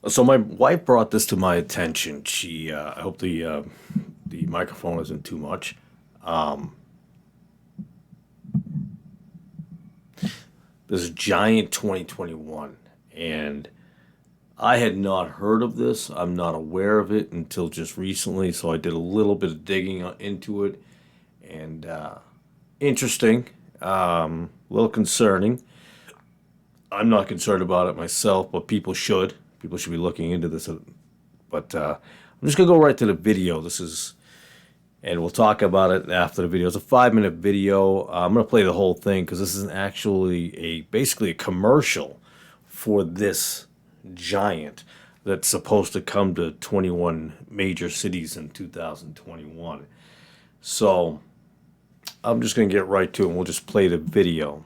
So my wife brought this to my attention. I hope the microphone isn't too much. This giant 2021, and I had not heard of this. I'm not aware of it until just recently. So I did a little bit of digging into it, and interesting, a little concerning. I'm not concerned about it myself, but people should. People should be looking into this. But I'm just gonna go right to the video. And we'll talk about it after the video. It's a 5 minute video. I'm gonna play the whole thing because this is actually basically a commercial for this giant that's supposed to come to 21 major cities in 2021. So I'm just gonna get right to it. And we'll just play the video.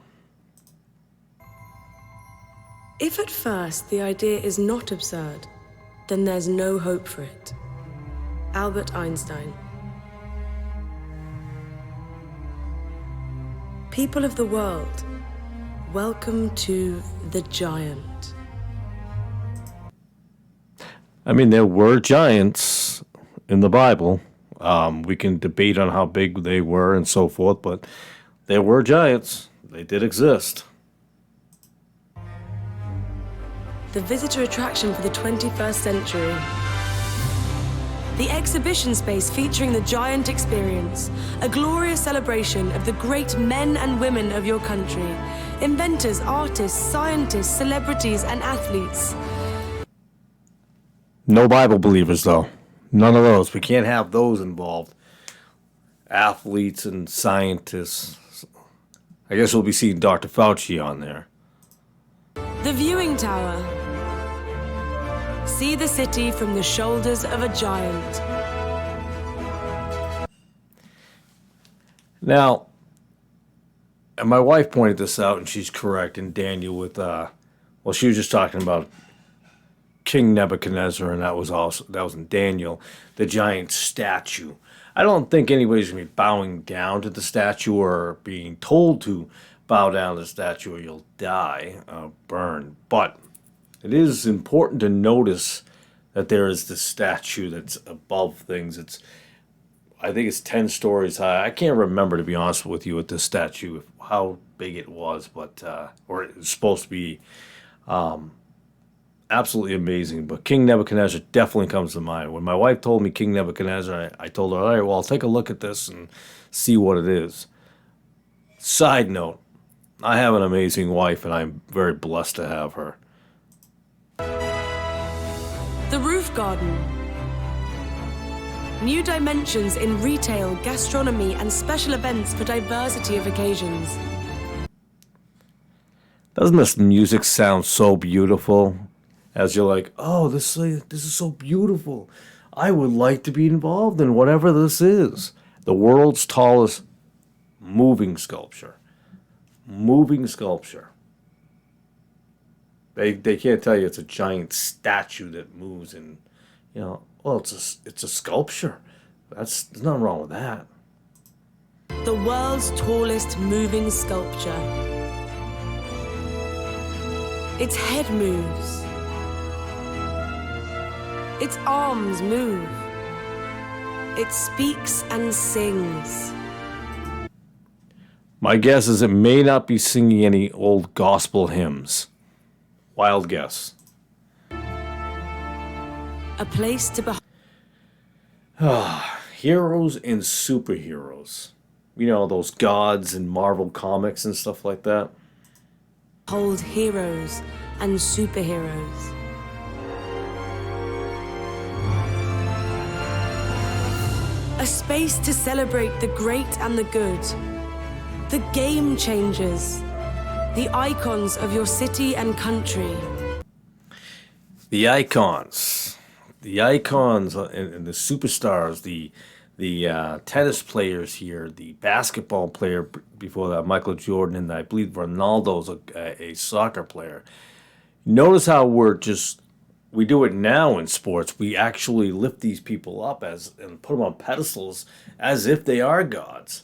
If at first the idea is not absurd, then there's no hope for it. Albert Einstein. People of the world, welcome to the giant. I mean, there were giants in the Bible. We can debate on how big they were and so forth, but there were giants. They did exist. The visitor attraction for the 21st century. The exhibition space featuring the Giant Experience, a glorious celebration of the great men and women of your country, inventors, artists, scientists, celebrities, and athletes. No Bible believers, though. None of those. We can't have those involved. Athletes and scientists. I guess we'll be seeing Dr. Fauci on there. The viewing tower. See the city from the shoulders of a giant. Now, and my wife pointed this out, and she's correct. In Daniel, she was just talking about King Nebuchadnezzar, and that was in Daniel, the giant statue. I don't think anybody's gonna be bowing down to the statue or being told to bow down to the statue, or you'll die, burn. But it is important to notice that there is this statue that's above things. I think it's 10 stories high. I can't remember, to be honest with you, with this statue, how big it was, but or it's supposed to be absolutely amazing. But King Nebuchadnezzar definitely comes to mind. When my wife told me King Nebuchadnezzar, I told her, all right, well, I'll take a look at this and see what it is. Side note, I have an amazing wife, and I'm very blessed to have her. The roof garden. New dimensions in retail, gastronomy, and special events for diversity of occasions. Doesn't this music sound so beautiful? As you're like, oh, this is so beautiful. I would like to be involved in whatever this is. The world's tallest moving sculpture. Moving sculpture. They can't tell you it's a giant statue that moves, and well, it's a sculpture. There's nothing wrong with that. The world's tallest moving sculpture. Its head moves. Its arms move. It speaks and sings. My guess is it may not be singing any old gospel hymns. Wild guess. A place to behold. Heroes and superheroes. Those gods in Marvel comics and stuff like that. Hold heroes and superheroes. A space to celebrate the great and the good. The game changers. The icons of your city and country. The icons. The icons and the superstars, the tennis players here, the basketball player before that, Michael Jordan, and I believe Ronaldo's a soccer player. Notice how we do it now in sports. We actually lift these people up and put them on pedestals as if they are gods.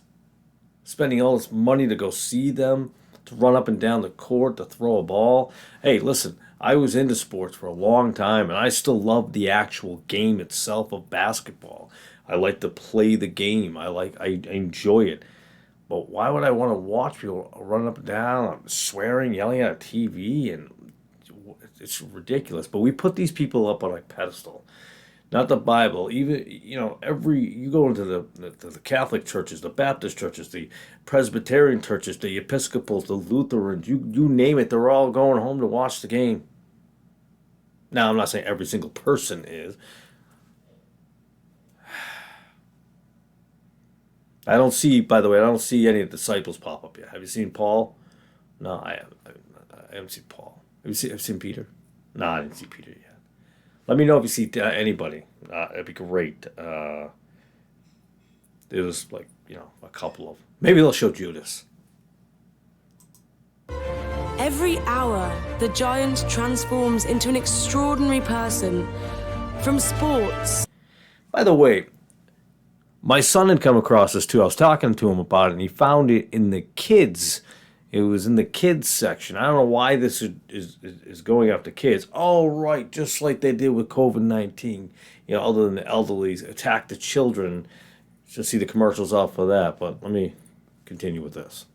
Spending all this money to go see them, to run up and down the court, to throw a ball. Hey, listen, I was into sports for a long time, and I still love the actual game itself of basketball. I like to play the game. I enjoy it. But why would I want to watch people running up and down, swearing, yelling at a TV, and it's ridiculous. But we put these people up on a pedestal. Not the Bible. Even you go into the Catholic churches, the Baptist churches, the Presbyterian churches, the Episcopals, the Lutherans. You name it. They're all going home to watch the game. Now I'm not saying every single person is. I don't see. By the way, I don't see any of the disciples pop up yet. Have you seen Paul? No, I haven't seen Paul. Have you seen Peter? No, I didn't see Peter yet. Let me know if you see anybody. It'd be great. There's a couple of. Maybe they'll show Judas. Every hour, the giant transforms into an extraordinary person. From sports. By the way, my son had come across this too. I was talking to him about it, and he found it in the kids. It was in the kids section. I don't know why this is going after kids. Oh, right, just like they did with COVID-19. Other than the elderly, attack the children. Just see the commercials out for that. But let me continue with this.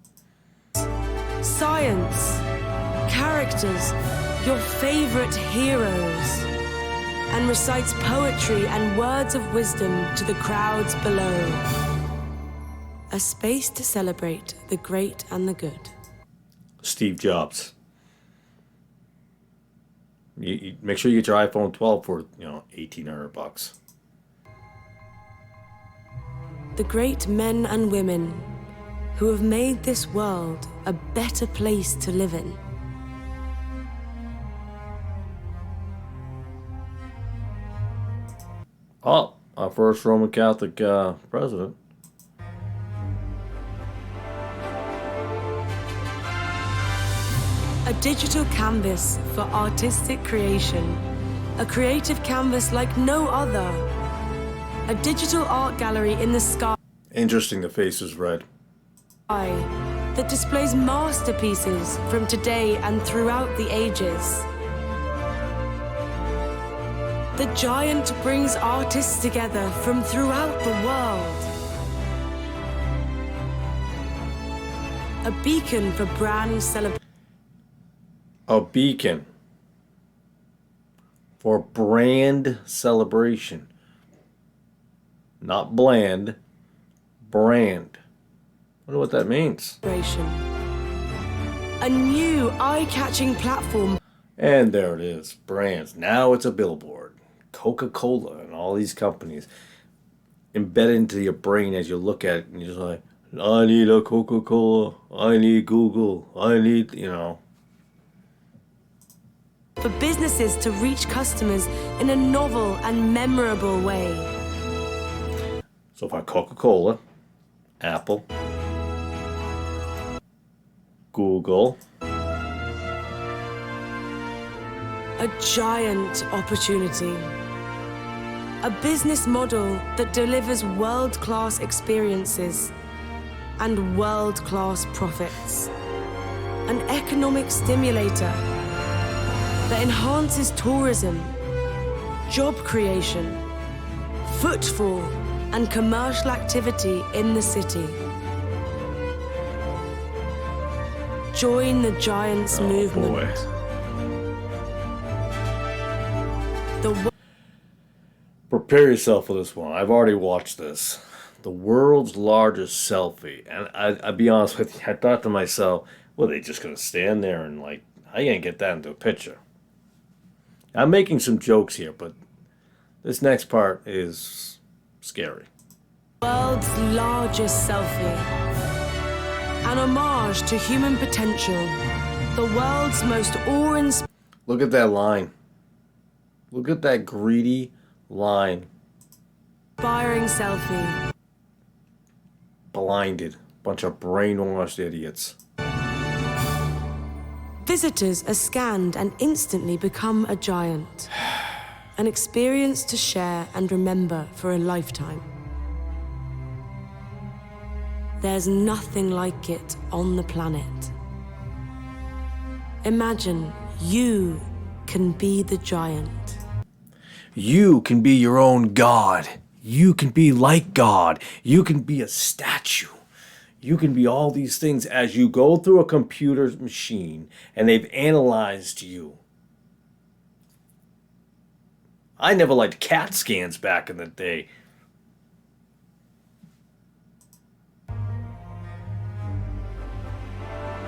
Science, characters, your favorite heroes, and recites poetry and words of wisdom to the crowds below. A space to celebrate the great and the good. Steve Jobs. You make sure you get your iPhone 12 for $1,800. The great men and women who have made this world a better place to live in. Oh, our first Roman Catholic president. A digital canvas for artistic creation. A creative canvas like no other. A digital art gallery in the sky. Interesting, the face is red. That displays masterpieces from today and throughout the ages. The giant brings artists together from throughout the world. A beacon for brand celebration. A beacon for brand celebration. Not bland, brand. Wonder what that means. A new eye-catching platform. And there it is, brands. Now it's a billboard. Coca-Cola and all these companies embedded into your brain as you look at it, and you're just like, I need a Coca-Cola, I need Google, I need, For businesses to reach customers in a novel and memorable way. So if I Coca-Cola, Apple, Google. A giant opportunity. A business model that delivers world-class experiences and world-class profits. An economic stimulator that enhances tourism, job creation, footfall, and commercial activity in the city. Join the Giants movement. Boy. Prepare yourself for this one. I've already watched this. The world's largest selfie. And I'll be honest with you, I thought to myself, well, they just going to stand there and how you going to get that into a picture? I'm making some jokes here, but this next part is scary. World's largest selfie. An homage to human potential. The world's most awe-inspiring. Look at that line. Look at that greedy line. Selfie. Blinded. Bunch of brainwashed idiots. Visitors are scanned and instantly become a giant. An experience to share and remember for a lifetime. There's nothing like it on the planet. Imagine you can be the giant. You can be your own God. You can be like God. You can be a statue. You can be all these things as you go through a computer machine and they've analyzed you. I never liked CAT scans back in the day.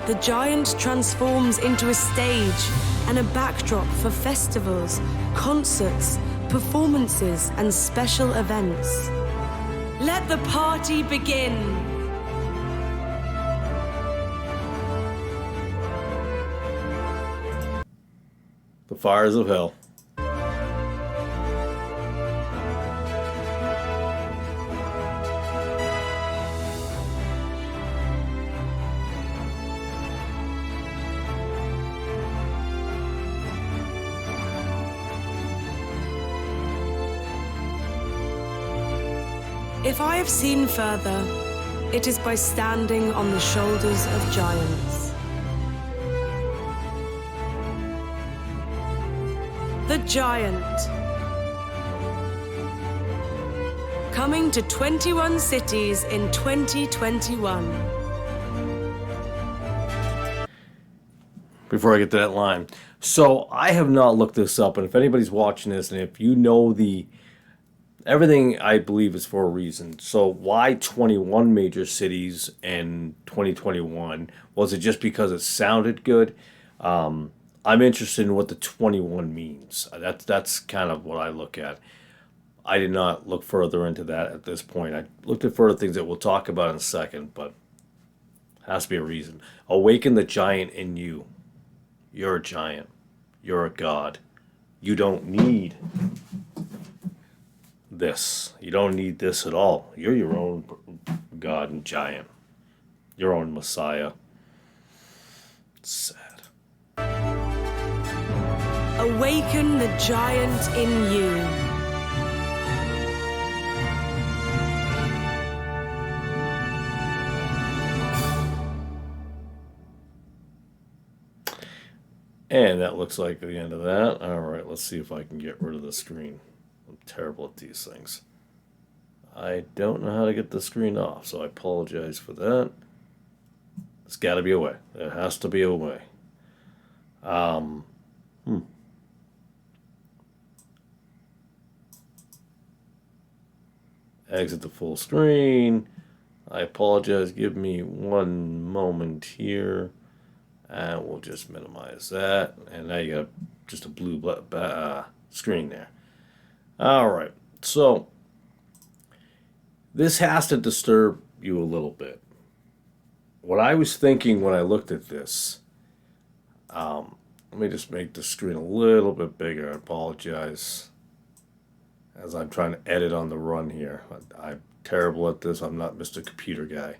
The giant transforms into a stage and a backdrop for festivals, concerts, performances, and special events. Let the party begin! The fires of hell. If I have seen further, it is by standing on the shoulders of giants. The Giant. Coming to 21 cities in 2021. Before I get to that line. So I have not looked this up, and if anybody's watching this, and if you know everything I believe is for a reason. So why 21 major cities in 2021? Was it just because it sounded good? I'm interested in what the 21 means. That's kind of what I look at. I did not look further into that at this point. I looked at further things that we'll talk about in a second, but has to be a reason. Awaken the giant in you. You're a giant. You're a god. You don't need this. You don't need this at all. You're your own god and giant. Your own Messiah. It's sad. Awaken the giant in you. And that looks like the end of that. All right, let's see if I can get rid of the screen. I'm terrible at these things. I don't know how to get the screen off, so I apologize for that. There's got to be a way. There has to be a way. Exit the full screen. I apologize. Give me one moment here. And we'll just minimize that. And now you got just a blue screen there. All right. So this has to disturb you a little bit. What I was thinking when I looked at this, let me just make the screen a little bit bigger. I apologize as I'm trying to edit on the run here. I'm terrible at this. I'm not Mr. Computer Guy.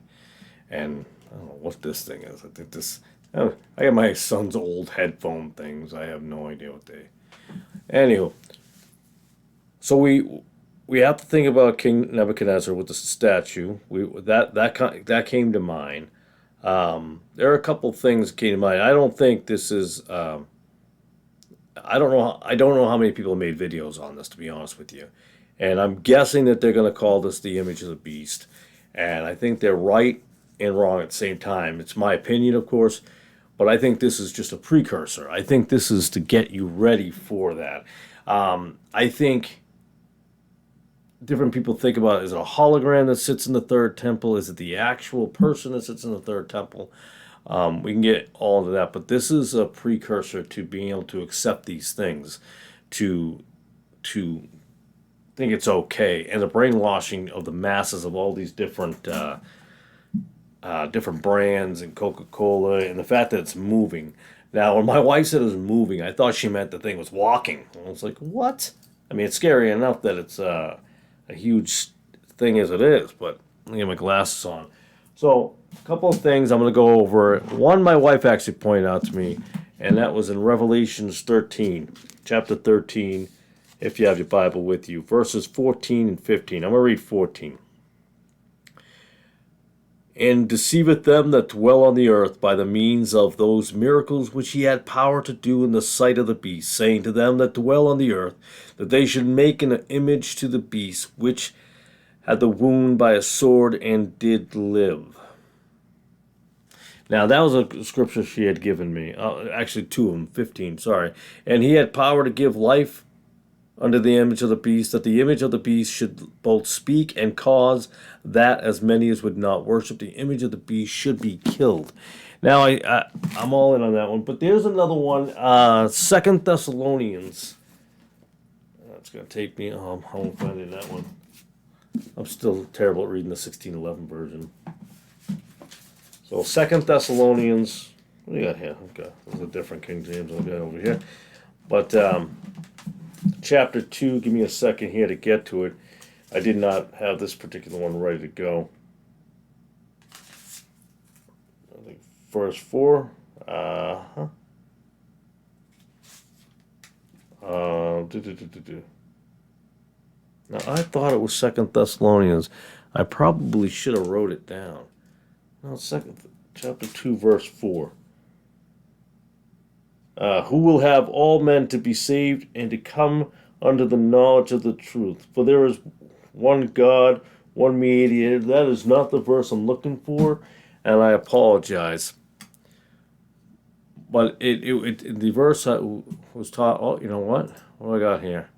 And I don't know what this thing is. I think this... I got my son's old headphone things. I have no idea what they... Anywho. So we have to think about King Nebuchadnezzar with the statue. That came to mind. There are a couple things that came to mind. I don't think this is... I don't know how many people made videos on this, to be honest with you. And I'm guessing that they're going to call this the image of the beast. And I think they're right and wrong at the same time. It's my opinion, of course, but I think this is just a precursor. I think this is to get you ready for that. I think different people think about, is it a hologram that sits in the third temple? Is it the actual person that sits in the third temple? We can get all into that, but this is a precursor to being able to accept these things, to think it's okay, and the brainwashing of the masses of all these different brands and Coca-Cola, and the fact that it's moving. Now, when my wife said it was moving, I thought she meant the thing was walking. I was like, what? I mean, it's scary enough that it's a huge thing as it is, but let me get my glasses on. So, a couple of things I'm going to go over. One, my wife actually pointed out to me, and that was in Revelations 13, chapter 13, if you have your Bible with you, verses 14 and 15. I'm going to read 14. and deceiveth them that dwell on the earth by the means of those miracles which he had power to do in the sight of the beast, saying to them that dwell on the earth, that they should make an image to the beast, which had the wound by a sword and did live. Now, that was a scripture she had given me. Actually, two of them, 15, sorry. And he had power to give life unto the image of the beast, that the image of the beast should both speak and cause that as many as would not worship the image of the beast should be killed. Now, I'm all in on that one. But there's another one, 2 Thessalonians. It's going to take me, I won't find it in that one. I'm still terrible at reading the 1611 version. So 2 Thessalonians, what do you got here? Okay, there's a different King James I've got over here. But chapter 2, give me a second here to get to it. I did not have this particular one ready to go. I think verse 4. Now, I thought it was 2 Thessalonians. I probably should have wrote it down. No, chapter 2, verse 4. Who will have all men to be saved and to come unto the knowledge of the truth. For there is one God, one mediator. That is not the verse I'm looking for, and I apologize. But the verse was taught. Oh, you know what? What do I got here?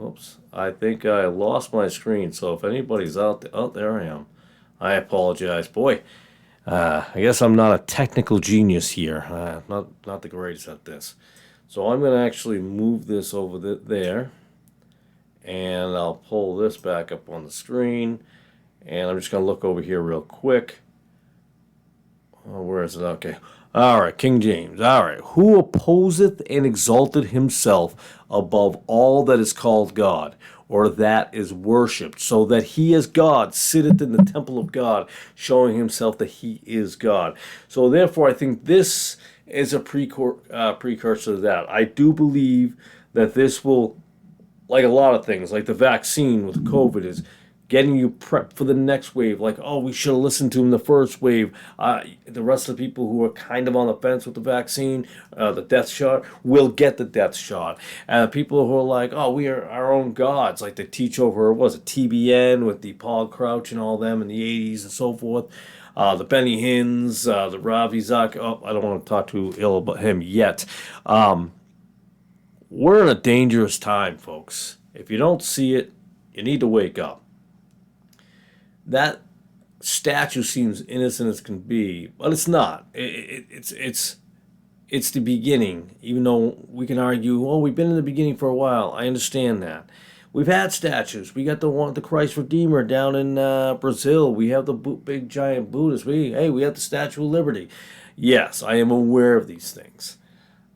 Oops, I think I lost my screen. So if anybody's out there, oh, there I am. I apologize. Boy, I guess I'm not a technical genius here. Not the greatest at this. So I'm going to actually move this over there. And I'll pull this back up on the screen. And I'm just going to look over here real quick. Oh, where is it? Okay. All right, King James. All right. Who opposeth and exalted himself above all that is called God, or that is worshipped, so that he as God sitteth in the temple of God, showing himself that he is God. So therefore, I think this is a precursor to that. I do believe that this will, like a lot of things, like the vaccine with COVID, is getting you prepped for the next wave. Like, oh, we should have listened to him the first wave. The rest of the people who are kind of on the fence with the vaccine, the death shot, will get the death shot. And people who are like, oh, we are our own gods, like they teach over, what was it, TBN with the Paul Crouch and all them in the 80s and so forth. The Benny Hinn's, the Ravi Zak. Oh, I don't want to talk too ill about him yet. We're in a dangerous time, folks. If you don't see it, you need to wake up. That statue seems innocent as can be, but it's not. It's the beginning. Even though we can argue, oh, we've been in the beginning for a while. I understand that. We've had statues. We got the Christ Redeemer down in Brazil. We have the big giant Buddhist. We have the Statue of Liberty. Yes, I am aware of these things.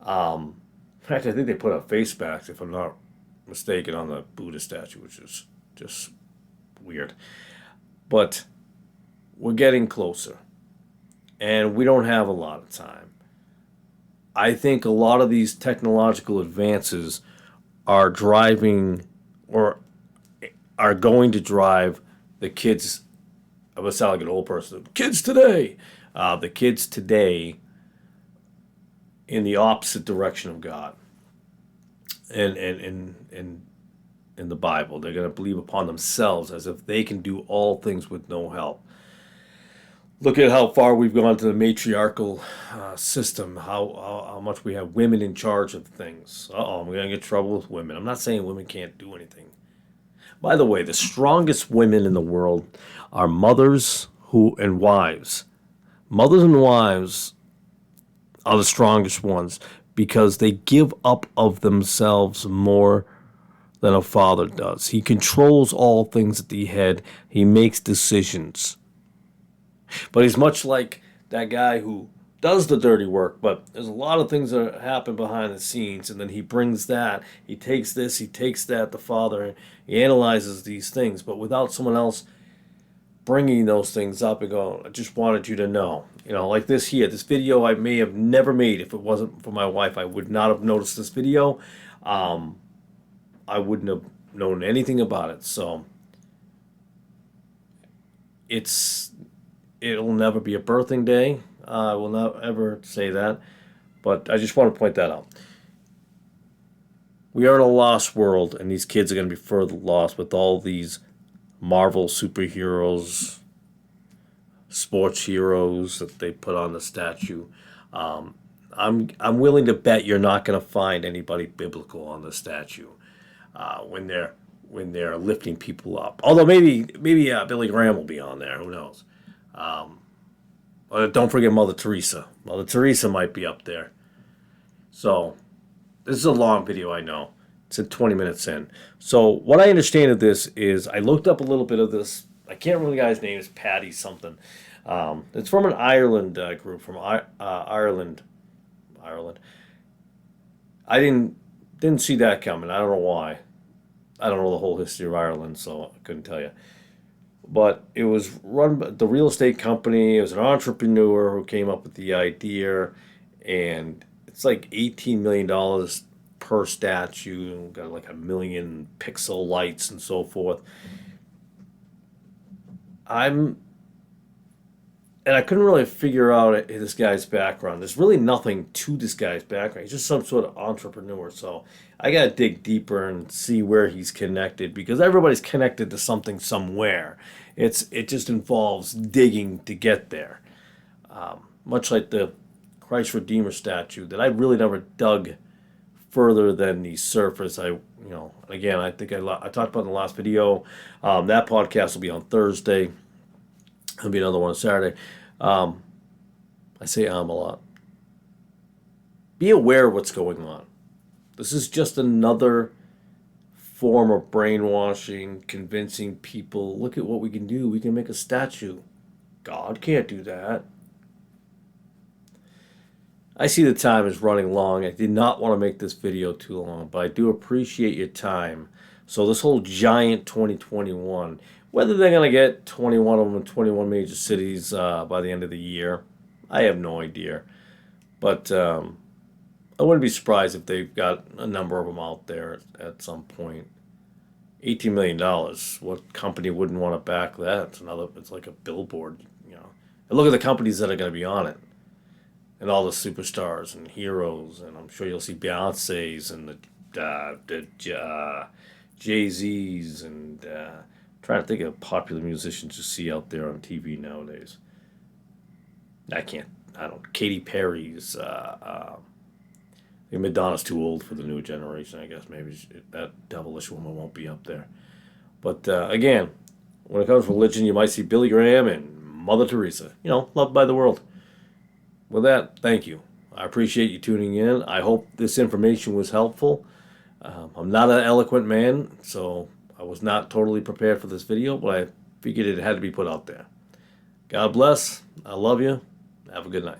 In fact, I think they put a face mask, if I'm not mistaken, on the Buddha statue, which is just weird. But we're getting closer, and we don't have a lot of time. I think a lot of these technological advances are driving, or are going to drive, the kids. I'm going to sound like an old person. The kids today in the opposite direction of God and in the Bible. They're going to believe upon themselves as if they can do all things with no help. Look at how far we've gone to the matriarchal system, how much we have women in charge of things. We're going to get trouble with women. I'm not saying women can't do anything. By the way, the strongest women in the world are mothers and wives. Mothers and wives are the strongest ones because they give up of themselves more than a father does. He controls all things at the head. He makes decisions. But he's much like that guy who does the dirty work, but there's a lot of things that happen behind the scenes, and then he brings that, he takes this, he takes that, the father, and he analyzes these things, but without someone else bringing those things up and going, I just wanted you to know. Like this here, this video I may have never made if it wasn't for my wife. I would not have noticed this video. I wouldn't have known anything about it. So it's it'll never be a birthing day. I will not ever say that. But I just want to point that out. We are in a lost world, and these kids are going to be further lost with all these Marvel superheroes, sports heroes that they put on the statue. I'm willing to bet you're not going to find anybody biblical on the statue when they're lifting people up. Although maybe Billy Graham will be on there. Who knows? Don't forget Mother Teresa. Mother Teresa might be up there. So this is a long video, I know. It's at 20 minutes in. So what I understand of this is I looked up a little bit of this. I can't remember the guy's name. It's Paddy something. It's from an Ireland group from Ireland. I didn't see that coming. I don't know why. I don't know the whole history of Ireland, so I couldn't tell you. But it was run by the real estate company. It was an entrepreneur who came up with the idea, and it's like $18 million per statue. Got like 1 million pixel lights and so forth. And I couldn't really figure out this guy's background. There's really nothing to this guy's background. He's just some sort of entrepreneur. So I got to dig deeper and see where he's connected, because everybody's connected to something somewhere. It just involves digging to get there. Much like the Christ Redeemer statue that I really never dug further than the surface. Again, I think I talked about in the last video. That podcast will be on Thursday. There'll be another one on Saturday. I say a lot. Be aware of what's going on. This is just another form of brainwashing, convincing people, look at what we can do. We can make a statue. God can't do that. I see the time is running long. I did not want to make this video too long, but I do appreciate your time. So this whole giant 2021, whether they're going to get 21 of them in 21 major cities by the end of the year, I have no idea. But I wouldn't be surprised if they've got a number of them out there at some point. $18 million. What company wouldn't want to back that? It's like a billboard, And look at the companies that are going to be on it. And all the superstars and heroes. And I'm sure you'll see Beyonce's and the Jay-Z's and... trying to think of popular musicians you see out there on TV nowadays. Katy Perry's. I think Madonna's too old for the new generation, I guess. Maybe that devilish woman won't be up there. But again, when it comes to religion, you might see Billy Graham and Mother Teresa. Loved by the world. With that, thank you. I appreciate you tuning in. I hope this information was helpful. I'm not an eloquent man, so... I was not totally prepared for this video, but I figured it had to be put out there. God bless. I love you. Have a good night.